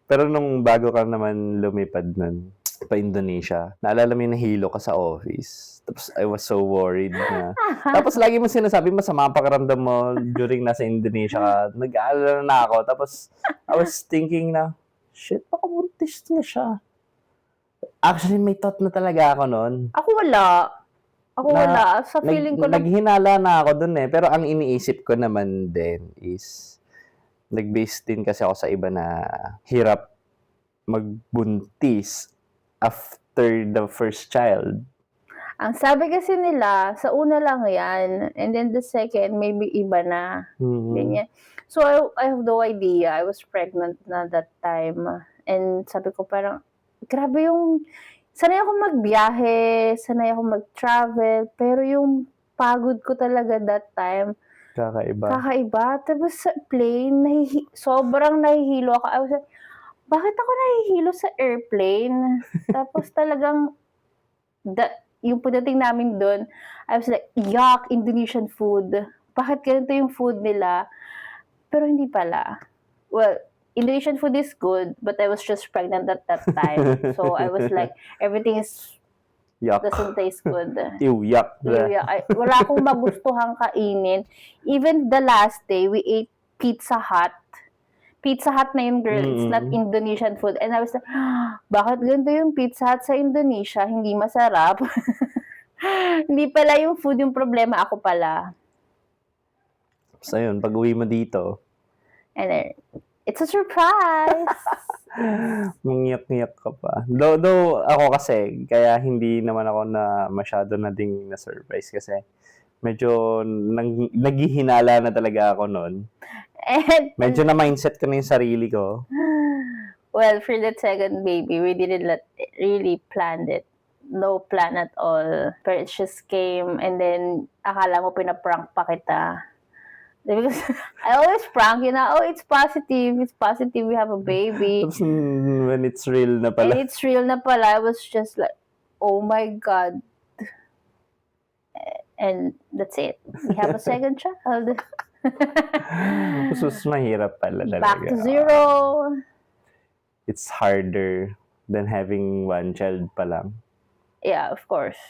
Pero nung bago ka naman lumipad nun pa Indonesia, naalala mo yung nahilo ka sa office. Tapos I was so worried na. Tapos lagi mo sinasabi, masama ang pakiramdam mo during nasa Indonesia ka. Nag-aalala na ako. Tapos I was thinking na, shit, baka buntis na siya. Actually, may thought na talaga ako nun. Ako wala. Sa feeling ko naghinala na ako dun eh. Pero ang iniisip ko naman din is, nag-base din kasi ako sa iba na hirap magbuntis after the first child. Ang sabi kasi nila, sa una lang yan. And then the second, maybe iba na. Ganyan. So, I have no idea. I was pregnant na that time. And sabi ko parang, grabe yung, sanay ako magbiyahe, sanay ako mag-travel, pero yung pagod ko talaga that time, kakaiba. Tapos sa plane, sobrang nahihilo ako. I was like, bakit ako nahihilo sa airplane? Tapos talagang, yung pagdating namin doon, I was like, yuck, Indonesian food. Bakit ganito yung food nila? Pero hindi pala. Well, Indonesian food is good, but I was just pregnant at that time. So I was like, everything is Yuck. Doesn't taste good. Ew, yuck. Wala akong magustuhang kainin. Even the last day, we ate Pizza Hut. Pizza Hut na yun, girl. It's not Indonesian food. And I was like, bakit ganito yung Pizza Hut sa Indonesia? Hindi masarap. Hindi pala yung food yung problema. Ako pala. So yun, pag uwi mo dito. And then, it's a surprise! Mangiyak-ngiyak ka pa. Though ako kasi, kaya hindi naman ako na masyado na ding na-surprise kasi medyo naghihinala na talaga ako noon. Medyo na-mindset ko na yung sarili ko. Well, for that second baby, we didn't really plan it. No plan at all. But it just came and then akala mo pinaprank pa kita. Because I always prank, oh, it's positive, we have a baby. When it's real na pala. And it's real na pala, I was just like, oh my God. And that's it. We have a second child. Sus, mahirap pala talaga. Back to zero. It's harder than having one child pa lang. Yeah, of course.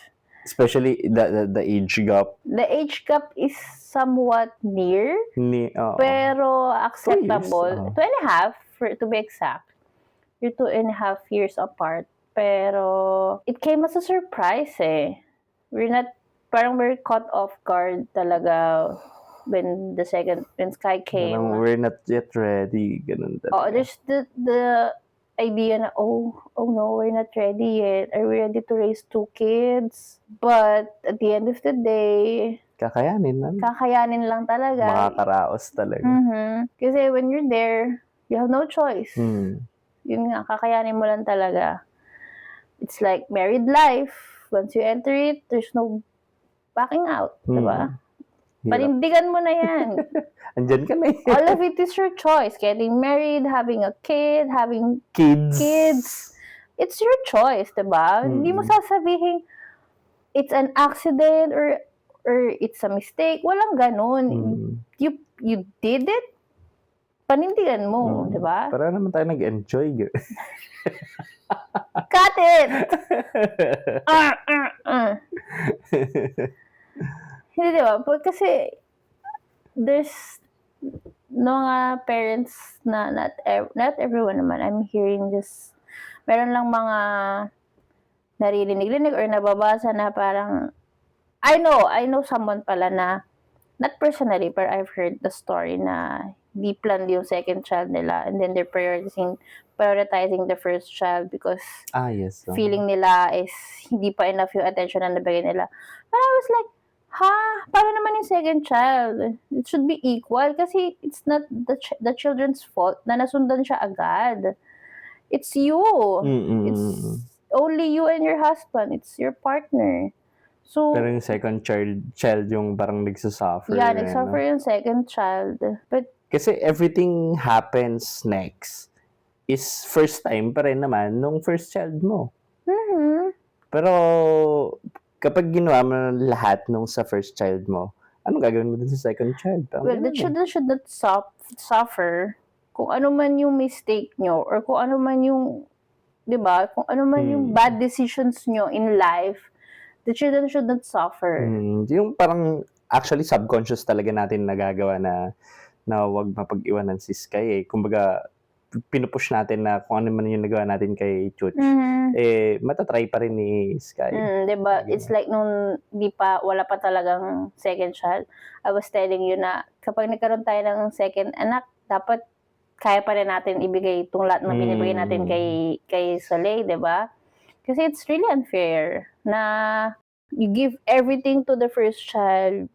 Especially the age gap. The age gap is somewhat near, pero acceptable. 2.5, to be exact. You're 2.5 years apart. Pero it came as a surprise eh. We're caught off guard talaga when Sky came. We're not yet ready. Ganun talaga. Oh, there's the idea na, oh no, we're not ready yet. Are we ready to raise 2 kids? But at the end of the day, kakayanin lang talaga. Makakaraos talaga. Kasi when you're there, you have no choice. Yun nga, kakayanin mo lang talaga. It's like married life. Once you enter it, there's no backing out. Diba? Panindigan mo na yan. Andyan ka na yan. All of it is your choice. Getting married, having a kid, having kids. It's your choice, diba? Hindi mo sasabihin, it's an accident or it's a mistake. Walang ganun. You did it, panindigan mo, diba? Para naman tayo nag-enjoy. Cut it! Hindi, diba? Kasi there's mga parents na not everyone naman. I'm hearing just meron lang mga naririnig or nababasa na parang I know someone pala na not personally but I've heard the story na di plan yung second child nila and then they're prioritizing the first child because yes. Feeling nila is hindi pa enough yung attention na nabigay nila. But I was like, paano naman yung second child? It should be equal kasi it's not the children's fault na nasundan siya agad. It's you. It's only you and your husband. It's your partner. So, pero yung second child yung parang nagsasuffer. Yeah, nagsuffer yung second child. But kasi everything happens next is first time pa rin naman nung first child mo. Pero kapag ginawa mo lahat nung sa first child mo, anong gagawin mo dun sa second child? Well, the children should not suffer kung ano man yung mistake nyo or kung ano man yung, di ba, kung ano man yung bad decisions nyo in life, the children should not suffer. Yung parang actually subconscious talaga natin nagagawa na wag mapag-iwanan si Sky eh. Kumbaga, pinupush natin na kung ano man yung nagawa natin kay Chuch, matatry pa rin ni Sky. Diba? It's like nung wala pa talagang second child, I was telling you na kapag nagkaroon tayo ng second anak, dapat kaya pa rin natin ibigay itong lahat na binibigay natin kay Soleil, diba? Kasi it's really unfair na you give everything to the first child,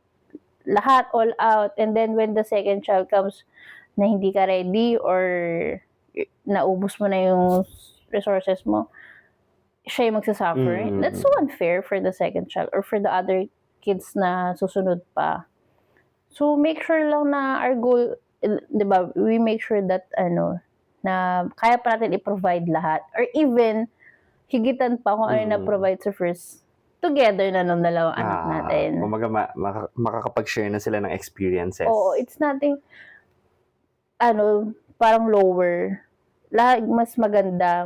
lahat, all out, and then when the second child comes na hindi ka ready or naubos mo na yung resources mo, siya yung magsasuffer. That's so unfair for the second child or for the other kids na susunod pa. So, make sure lang na our goal, diba, we make sure that, na kaya pa natin i-provide lahat. Or even, higitan pa kung ano na-provide sa first, together na nung dalawang anak natin. Kumaga, makakapag-share na sila ng experiences. Oo, it's nothing, parang lower. mas maganda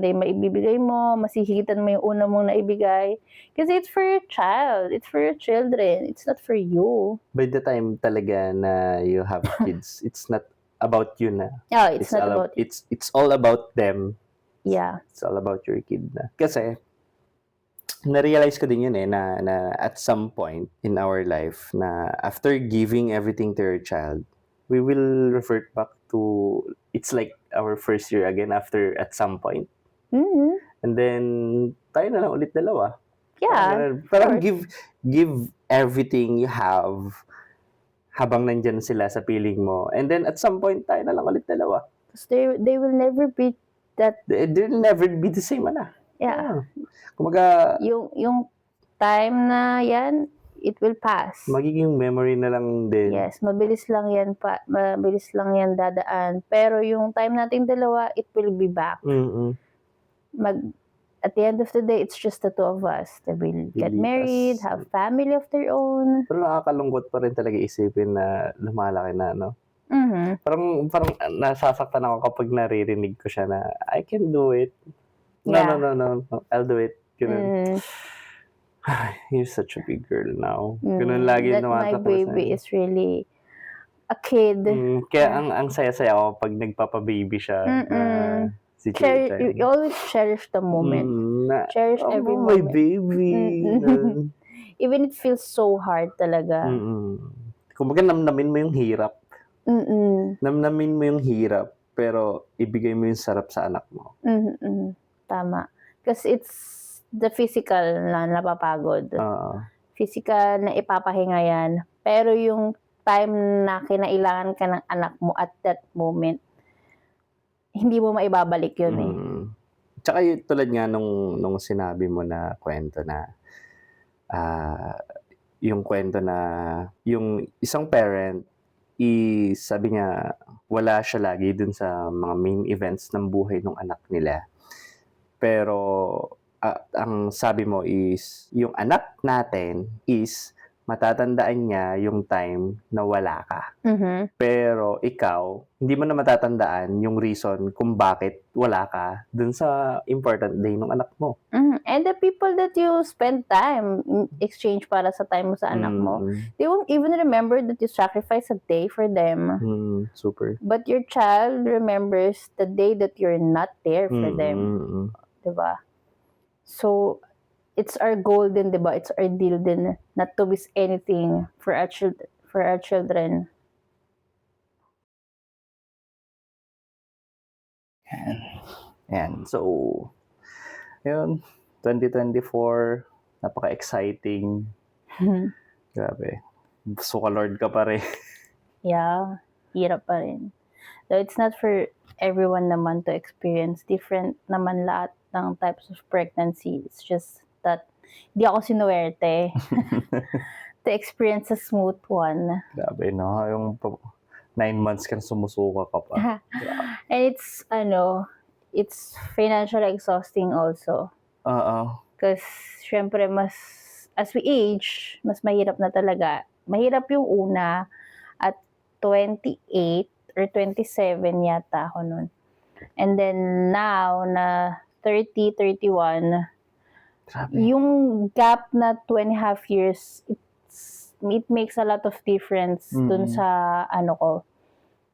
yung maibibigay mo, mas hihigitan mo yung una mong naibigay. Kasi it's for your child, it's for your children, it's not for you. By the time talaga na you have kids, it's not about you na. Yeah, it's not about you. It's all about them. Yeah. It's all about your kid na. Kasi, na-realize ko din yun na at some point in our life na after giving everything to your child, we will revert back to, it's like our first year again after at some point. Mm-hmm. And then, tayo na lang ulit dalawa. Yeah. Parang give everything you have habang nandyan sila sa piling mo. And then at some point, tayo na lang ulit dalawa. Because they will never be that... They'll never be the same, ana. Yeah. Kumaga, yung time na yan, it will pass. Magiging memory na lang din. Yes, mabilis lang yan dadaan. Pero yung time nating dalawa, it will be back. Mm-mm. At the end of the day, it's just the two of us. They will get married, have family of their own. Pero nakakalungkot pa rin talaga isipin na lumalaki na, no? Mm-hmm. Parang nasasaktan ako kapag naririnig ko siya na, I can do it. No, Yeah. no. I'll do it. Ganun. You're such a big girl now. Ganun lagi that my baby is really a kid. Kaya ang saya-saya ako pag nagpapa-baby siya. Si you always cherish the moment. Cherish every moment. My baby. Even it feels so hard talaga. Kumbaga namnamin mo yung hirap. Namnamin mo yung hirap, pero ibigay mo yung sarap sa anak mo. Tama. Because it's the physical na napapagod. Physical na ipapahinga yan. Pero yung time na kinailangan ka ng anak mo at that moment, hindi mo maibabalik yun eh. Tsaka tulad nga nung sinabi mo na kwento na yung kwento na yung isang parent sabi niya wala siya lagi dun sa mga main events ng buhay ng anak nila. Pero ang sabi mo is yung anak natin is matatandaan niya yung time na wala ka. Pero ikaw, hindi mo na matatandaan yung reason kung bakit wala ka dun sa important day ng anak mo. And the people that you spend time in exchange para sa time mo sa anak mo, they won't even remember that you sacrificed a day for them. Super. But your child remembers the day that you're not there for them. Diba? So, it's our goal din, diba? It's our deal din not to miss anything for our children. Yan. So, yun. 2024, napaka-exciting. Grabe. Suka Lord ka pa rin. Yeah. Hirap pa rin. So, it's not for everyone naman to experience. Different naman lahat ng types of pregnancy. It's just that di ako sinuwerte to experience a smooth one. Grabe, no? Yung 9 months ka sumusuka ka pa. And it's financially exhausting also. Because, syempre, as we age, mas mahirap na talaga. Mahirap yung una at 28 or 27 yata ako nun. And then now, na 30, 31, Grabe. Yung gap na 2.5 years, it makes a lot of difference dun sa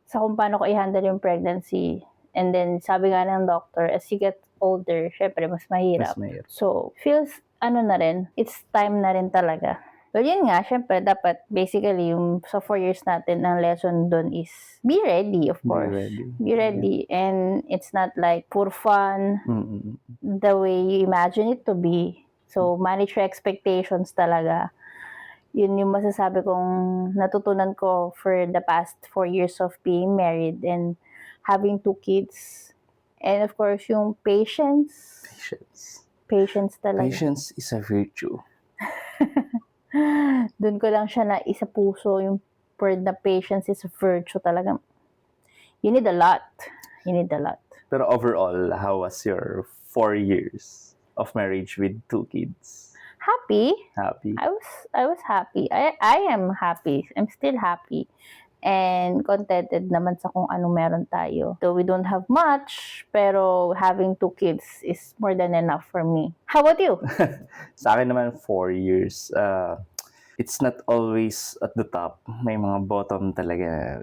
sa kung paano ko i-handle yung pregnancy. And then, sabi nga ng doctor, as you get older, syempre, mas mahirap. So, feels, na rin, it's time na rin talaga. So, yun nga, syempre, dapat, basically, yung sa 4 years natin, ang lesson dun is, be ready, of course. Be ready. And it's not like, for fun, the way you imagine it to be. So, manage your expectations talaga. Yun yung masasabi kong natutunan ko for the past 4 years of being married and having 2 kids. And of course, yung patience. Patience talaga. Patience is a virtue. Doon ko lang siya na isa puso, yung word na patience is a virtue talaga. You need a lot. Pero overall, how was your 4 years of marriage with 2 kids? Happy. I was happy. I am happy. I'm still happy. and contented naman sa kung ano meron tayo. So we don't have much, pero having 2 kids is more than enough for me. How about you? Sa akin naman, 4 years. It's not always at the top. May mga bottom talaga.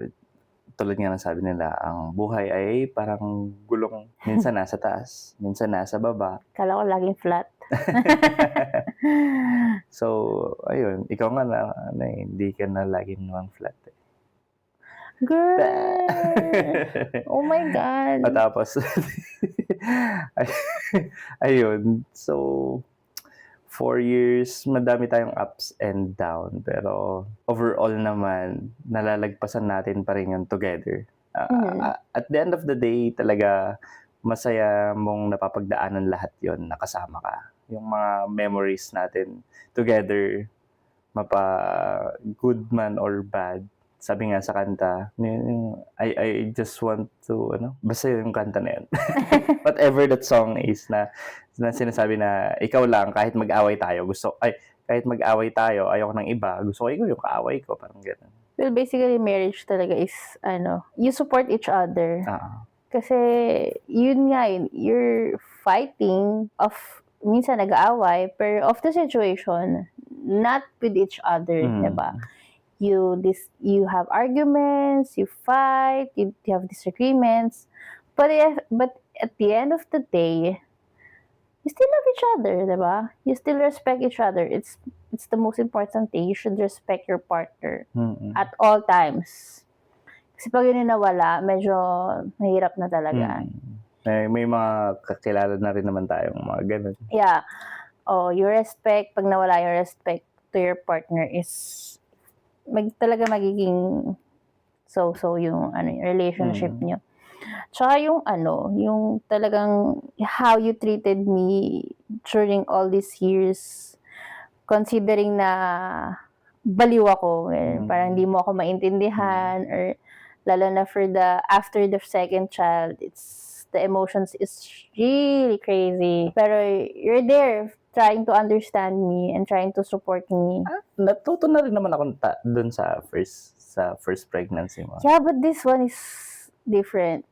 Tulad nga ng sabi nila, ang buhay ay parang gulong. Minsan nasa taas, minsan nasa baba. Kala ko laging flat. So, ayun. Ikaw nga hindi ka na laging naman flat. Girl! Oh my God! Tapos, ayun. So, 4 years, madami tayong ups and down. Pero overall naman, nalalagpasan natin pa rin yung together. At the end of the day, talaga, masaya mong napapagdaanan lahat yon nakasama ka. Yung mga memories natin together, good man or bad. Sabi nga sa kanta, I just want to, basta yung kanta na yun. Whatever that song is na sinasabi na ikaw lang, kahit mag-away tayo, kahit mag-away tayo, ayoko ng iba, gusto ko ikaw yung kaaway ko, parang gano'n. Well, basically, marriage talaga is, you support each other. Kasi, yun nga, you're fighting minsan nag-aaway, pero of the situation, not with each other, diba? You have arguments, you fight, you have disagreements, but at the end of the day, you still love each other, diba? You still respect each other. It's the most important thing. You should respect your partner at all times. Kasi pag yun nawala, medyo mahirap na talaga. May mga kakilala na rin naman tayong mga ganun. Yeah. Your respect, pag nawala yung respect to your partner is talaga magiging so yung relationship nyo. Tsaka yung yung talagang how you treated me during all these years, considering na baliw ako, parang hindi mo ako maintindihan, or lalo na after the second child, the emotions is really crazy. Pero you're there trying to understand me and trying to support me. Natuto na rin naman ako dun sa first pregnancy mo. Yeah, but this one is different.